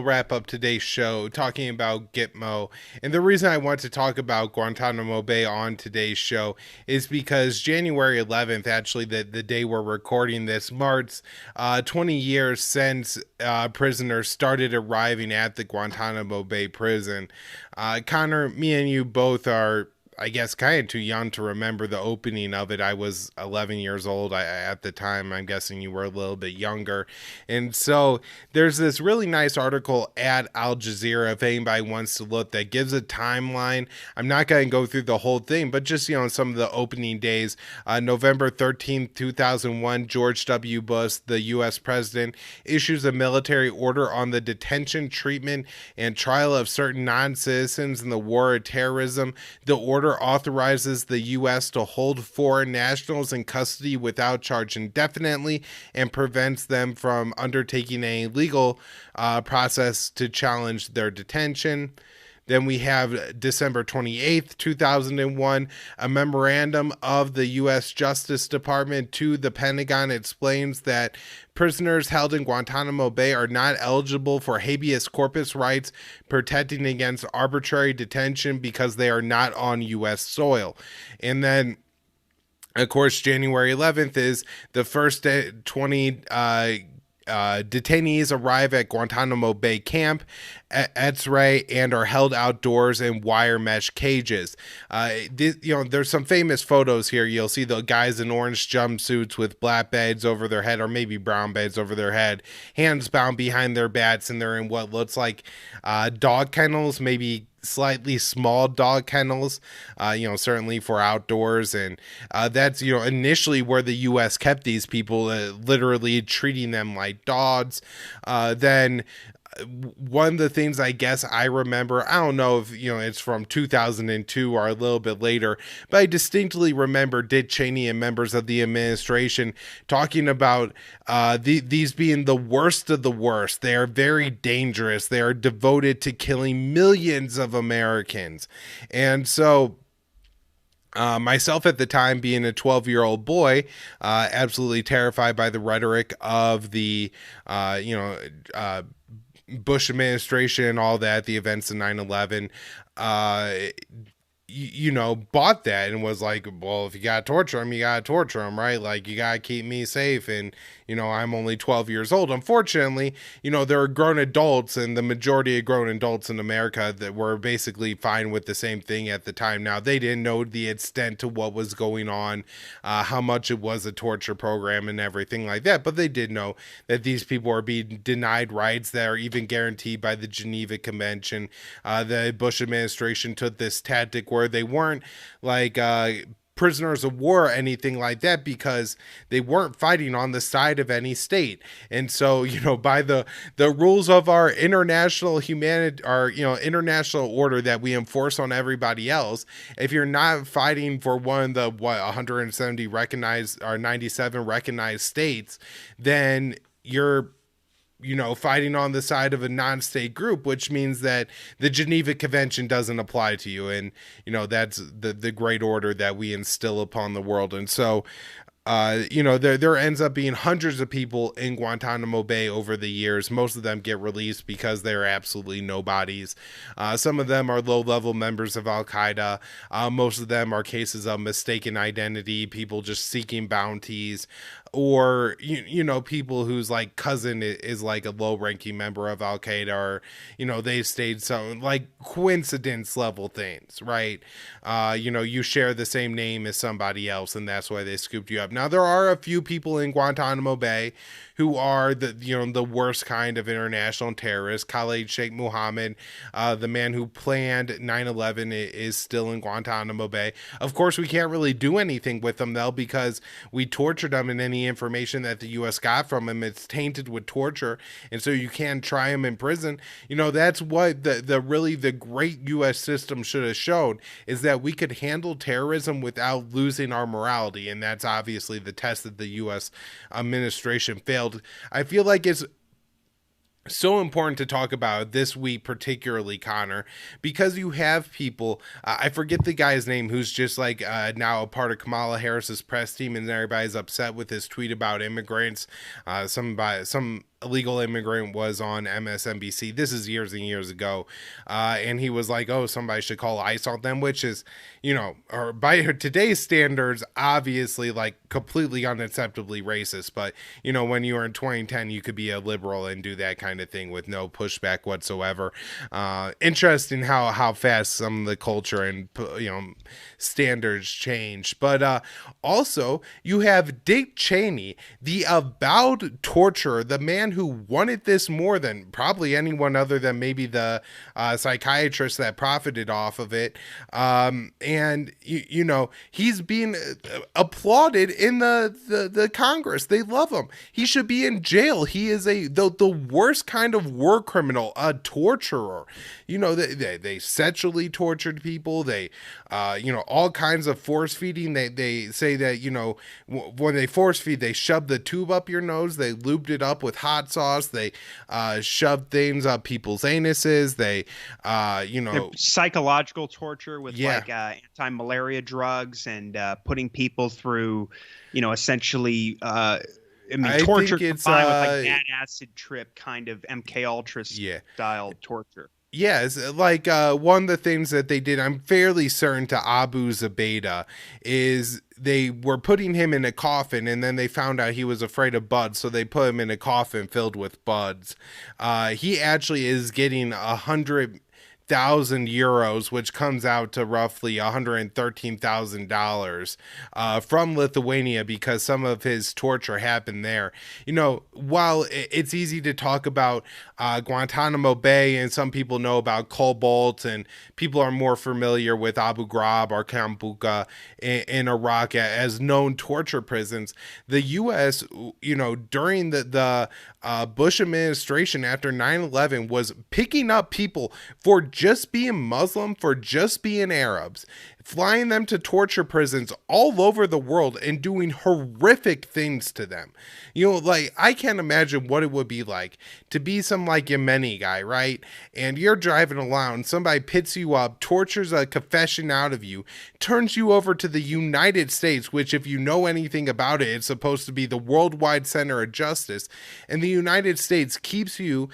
Wrap up today's show talking about Gitmo. And the reason I want to talk about Guantanamo Bay on today's show is because January 11th, actually the day we're recording this, marks 20 years since prisoners started arriving at the Guantanamo Bay prison. Connor, me and you both are, I guess, kind of too young to remember the opening of it. I was 11 years old at the time. I'm guessing you were a little bit younger. And so there's this really nice article at Al Jazeera, if anybody wants to look, that gives a timeline. I'm not going to go through the whole thing, but just, some of the opening days. November 13th, 2001, George W. Bush, the U.S. president, issues a military order on the detention, treatment, and trial of certain non-citizens in the war of terrorism. The order authorizes the U.S. to hold foreign nationals in custody without charge indefinitely and prevents them from undertaking a legal process to challenge their detention. Then we have December 28th, 2001, a memorandum of the U.S. Justice Department to the Pentagon explains that prisoners held in Guantanamo Bay are not eligible for habeas corpus rights protecting against arbitrary detention because they are not on U.S. soil. And then, of course, January 11th is the first 20 detainees arrive at Guantanamo Bay camp X-ray and are held outdoors in wire mesh cages. There's some famous photos here. You'll see the guys in orange jumpsuits with black beds over their head, or maybe brown beds over their head, hands bound behind their backs, and they're in what looks like dog kennels, maybe slightly small dog kennels, certainly for outdoors. And that's, initially where the U.S. kept these people, literally treating them like dogs. Then one of the things I guess I remember, I don't know if, it's from 2002 or a little bit later, but I distinctly remember Dick Cheney and members of the administration talking about these being the worst of the worst. They are very dangerous. They are devoted to killing millions of Americans. And so myself at the time, being a 12-year-old boy, absolutely terrified by the rhetoric of the, Bush administration and all that, the events of 9/11, bought that and was like, well, if you gotta torture him, you gotta torture him, right? Like, you gotta keep me safe. And, I'm only 12 years old. Unfortunately, there are grown adults, and the majority of grown adults in America that were basically fine with the same thing at the time. Now, they didn't know the extent to what was going on, how much it was a torture program and everything like that. But they did know that these people are being denied rights that are even guaranteed by the Geneva Convention. The Bush administration took this tactic where they weren't like prisoners of war or anything like that, because they weren't fighting on the side of any state. And so, by the rules of our international international order that we enforce on everybody else, if you're not fighting for one of the 170 recognized or 97 recognized states, then you're fighting on the side of a non-state group, which means that the Geneva Convention doesn't apply to you. And, that's the great order that we instill upon the world. And so, there ends up being hundreds of people in Guantanamo Bay over the years. Most of them get released because they're absolutely nobodies. Some of them are low-level members of Al-Qaeda. Most of them are cases of mistaken identity, people just seeking bounties, or people whose like cousin is like a low-ranking member of Al-Qaeda, or they stayed some like coincidence level things, right? You share the same name as somebody else, and that's why they scooped you up. Now, there are a few people in Guantanamo Bay who are the worst kind of international terrorists. Khalid Sheikh Mohammed, the man who planned 9/11, is still in Guantanamo Bay. Of course, we can't really do anything with him though, because we tortured him, and any information that the U.S. got from him, it's tainted with torture, and so you can't try him in prison. That's what the great U.S. system should have shown, is that we could handle terrorism without losing our morality, and that's obviously the test that the U.S. administration failed. I feel like it's so important to talk about this week, particularly, Connor, because you have people, I forget the guy's name, who's just like now a part of Kamala Harris's press team, and everybody's upset with his tweet about immigrants. Some illegal immigrant was on MSNBC. This is years and years ago. And he was like, oh, somebody should call ICE on them, which is, or by today's standards, obviously like completely unacceptably racist. But, when you were in 2010, you could be a liberal and do that kind of thing with no pushback whatsoever. Interesting how fast some of the culture and, standards change. But also, you have Dick Cheney, the avowed torturer, the man who wanted this more than probably anyone other than maybe the psychiatrist that profited off of it. And he's being applauded in the Congress. They love him. He should be in jail. He is the worst kind of war criminal, a torturer. They sexually tortured people. They all kinds of force feeding. They say that when they force feed, they shove the tube up your nose. They lubed it up with hot sauce. They shoved things up people's anuses. They psychological torture with anti-malaria drugs and putting people through essentially torture combined with like bad acid trip kind of MK Ultra style torture. Yes, like one of the things that they did, I'm fairly certain, to Abu Zubaydah is they were putting him in a coffin, and then they found out he was afraid of buds, so they put him in a coffin filled with buds. He actually is getting 100,000 euros, which comes out to roughly $113,000 from Lithuania, because some of his torture happened there. While it's easy to talk about Guantanamo Bay, and some people know about Cobalt, and people are more familiar with Abu Ghraib or Kambuka in Iraq as known torture prisons, the U.S., during the Bush administration after 9/11 was picking up people for just being Muslim, for just being Arabs, flying them to torture prisons all over the world and doing horrific things to them. I can't imagine what it would be like to be some like Yemeni guy, right? And you're driving along, somebody pits you up, tortures a confession out of you, turns you over to the United States, which, if you know anything about it, it's supposed to be the worldwide center of justice. And the United States keeps you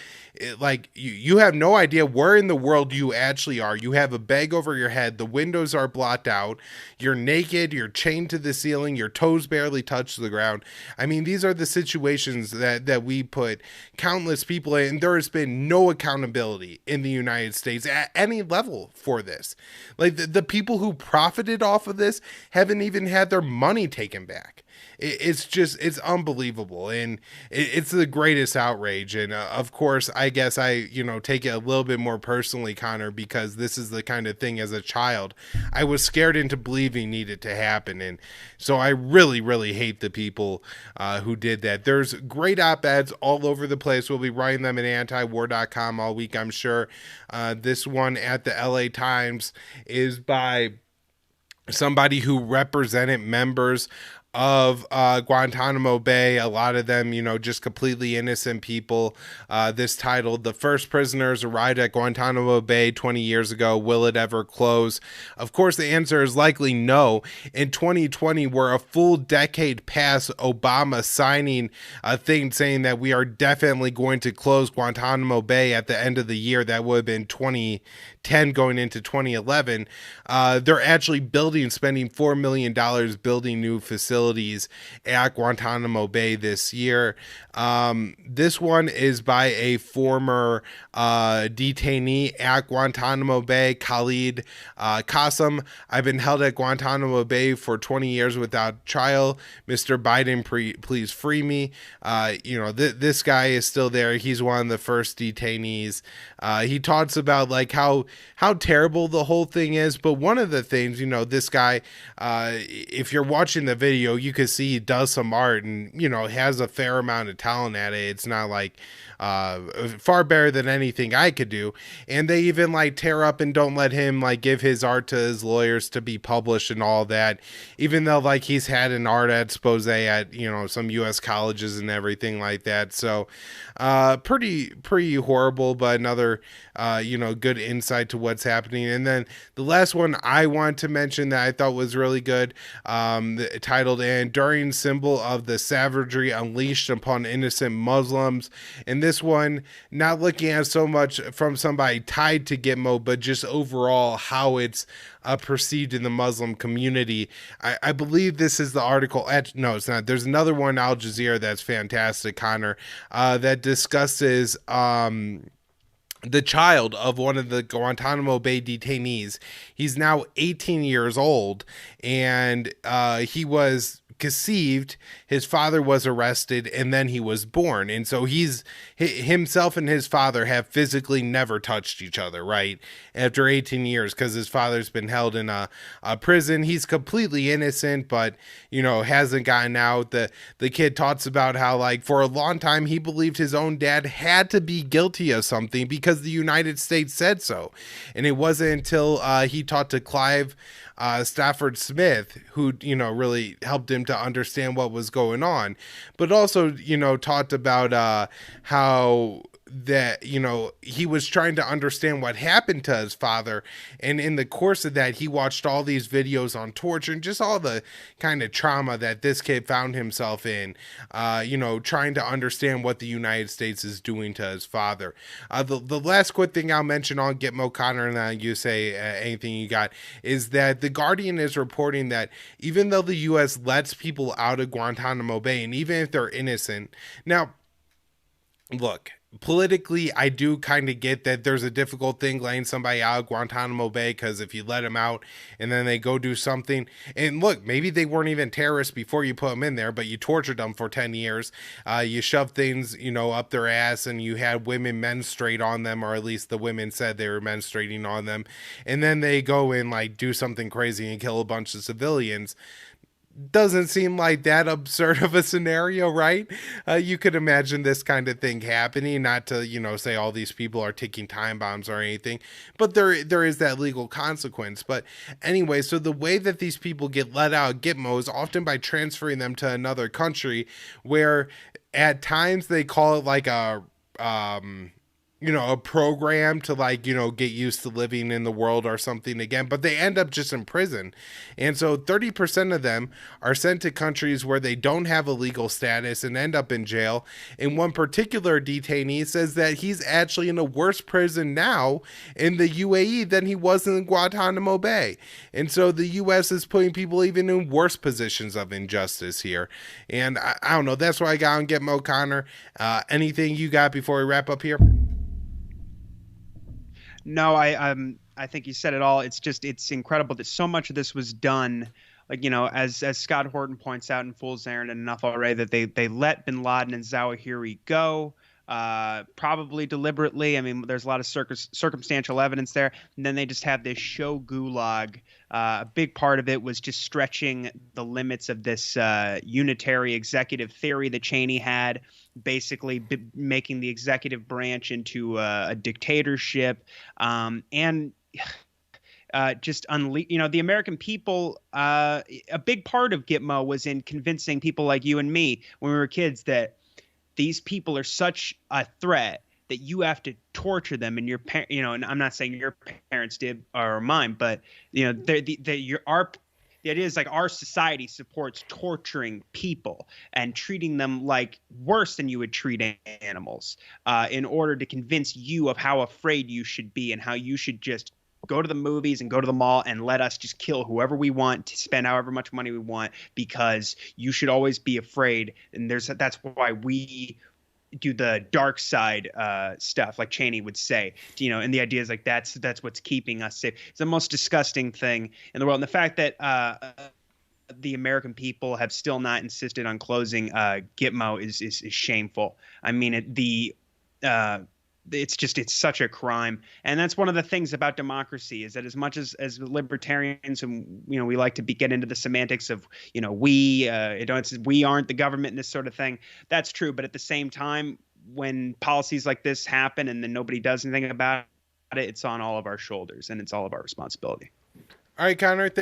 like you have no idea where in the world you actually are. You have a bag over your head, the windows are blocked out, you're naked, you're chained to the ceiling, your toes barely touch the ground. I mean, these are the situations that we put countless people in, and there has been no accountability in the United States at any level for this. Like the people who profited off of this haven't even had their money taken back. It's unbelievable, and it's the greatest outrage. And of course, I guess I take it a little bit more personally, Connor, because this is the kind of thing as a child I was scared into believing needed to happen. And so I really, really hate the people who did that. There's great op-eds all over the place. We'll be writing them at antiwar.com all week, I'm sure. This one at the LA Times is by somebody who represented members of Guantanamo Bay, a lot of them, just completely innocent people. This titled, "The First Prisoners Arrived at Guantanamo Bay 20 Years Ago. Will it ever close?" Of course, the answer is likely no. In 2020, we're a full decade past Obama signing a thing saying that we are definitely going to close Guantanamo Bay at the end of the year. That would have been 2010 going into 2011. They're actually spending $4 million building new facilities at Guantanamo Bay this year. This one is by a former detainee at Guantanamo Bay, Khalid Qassem. "I've been held at Guantanamo Bay for 20 years without trial. Mr. Biden, please free me." This guy is still there. He's one of the first detainees. He talks about like how terrible the whole thing is. But one of the things, this guy, if you're watching the video, you can see he does some art and, has a fair amount of talent at it. It's not like far better than anything I could do. And they even like tear up and don't let him like give his art to his lawyers to be published and all that, even though like he's had an art expose at some US colleges and everything like that. So pretty horrible, but another good insight to what's happening. And then the last one I want to mention that I thought was really good, titled killed, an enduring symbol of the savagery unleashed upon innocent Muslims. And this one, not looking at so much from somebody tied to Gitmo, but just overall how it's perceived in the Muslim community. I believe this is the article. No, it's not. There's another one, Al Jazeera, that's fantastic, Connor, that discusses the child of one of the Guantanamo Bay detainees. He's now 18 years old, and he was conceived, his father was arrested, and then he was born. And so himself and his father have physically never touched each other, right? After 18 years, because his father's been held in a prison. He's completely innocent, but, hasn't gotten out. The kid talks about how, like, for a long time, he believed his own dad had to be guilty of something because the United States said so. And it wasn't until he talked to Clive Stafford Smith, who, really helped him to understand what was going on, but also, talked about how that, he was trying to understand what happened to his father. And in the course of that, he watched all these videos on torture and just all the kind of trauma that this kid found himself in, trying to understand what the United States is doing to his father. The last quick thing I'll mention on Gitmo, Connor, and then you say anything you got, is that The Guardian is reporting that even though the U.S. lets people out of Guantanamo Bay, and even if they're innocent, now, look, politically, I do kind of get that there's a difficult thing letting somebody out of Guantanamo Bay, because if you let them out and then they go do something, and look, maybe they weren't even terrorists before you put them in there, but you tortured them for 10 years, you shoved things, up their ass, and you had women menstruate on them, or at least the women said they were menstruating on them, and then they go and like do something crazy and kill a bunch of civilians. Doesn't seem like that absurd of a scenario, right? You could imagine this kind of thing happening, not to, say all these people are ticking time bombs or anything, but there is that legal consequence. But anyway, so the way that these people get let out of Gitmo is often by transferring them to another country, where at times they call it like a program to get used to living in the world or something again, but they end up just in prison. And so 30% of them are sent to countries where they don't have a legal status and end up in jail. And one particular detainee says that he's actually in a worse prison now in the UAE than he was in Guantanamo Bay. And so the US is putting people even in worse positions of injustice here. And I don't know, that's why I got on Gitmo, Connor. Anything you got before we wrap up here? No, I think you said it all. It's incredible that so much of this was done, like, as Scott Horton points out in Fool's Errand and enough already, that they let Bin Laden and Zawahiri go, probably deliberately. I mean, there's a lot of circumstantial evidence there. And then they just had this show gulag. A big part of it was just stretching the limits of this unitary executive theory that Cheney had, basically making the executive branch into a dictatorship, and just the American people. A big part of Gitmo was in convincing people like you and me when we were kids that these people are such a threat that you have to torture them, and and I'm not saying your parents did or mine, but the idea is like our society supports torturing people and treating them like worse than you would treat animals, in order to convince you of how afraid you should be and how you should just go to the movies and go to the mall and let us just kill whoever we want, to spend however much money we want, because you should always be afraid. And that's why we do the dark side stuff, like Cheney would say, and the idea is like that's what's keeping us safe. It's the most disgusting thing in the world. And the fact that the American people have still not insisted on closing Gitmo is shameful. I mean, it's such a crime. And that's one of the things about democracy, is that as much as libertarians, and we like to get into the semantics of we aren't the government and this sort of thing. That's true, but at the same time, when policies like this happen and then nobody does anything about it, it's on all of our shoulders and it's all of our responsibility. All right, Connor.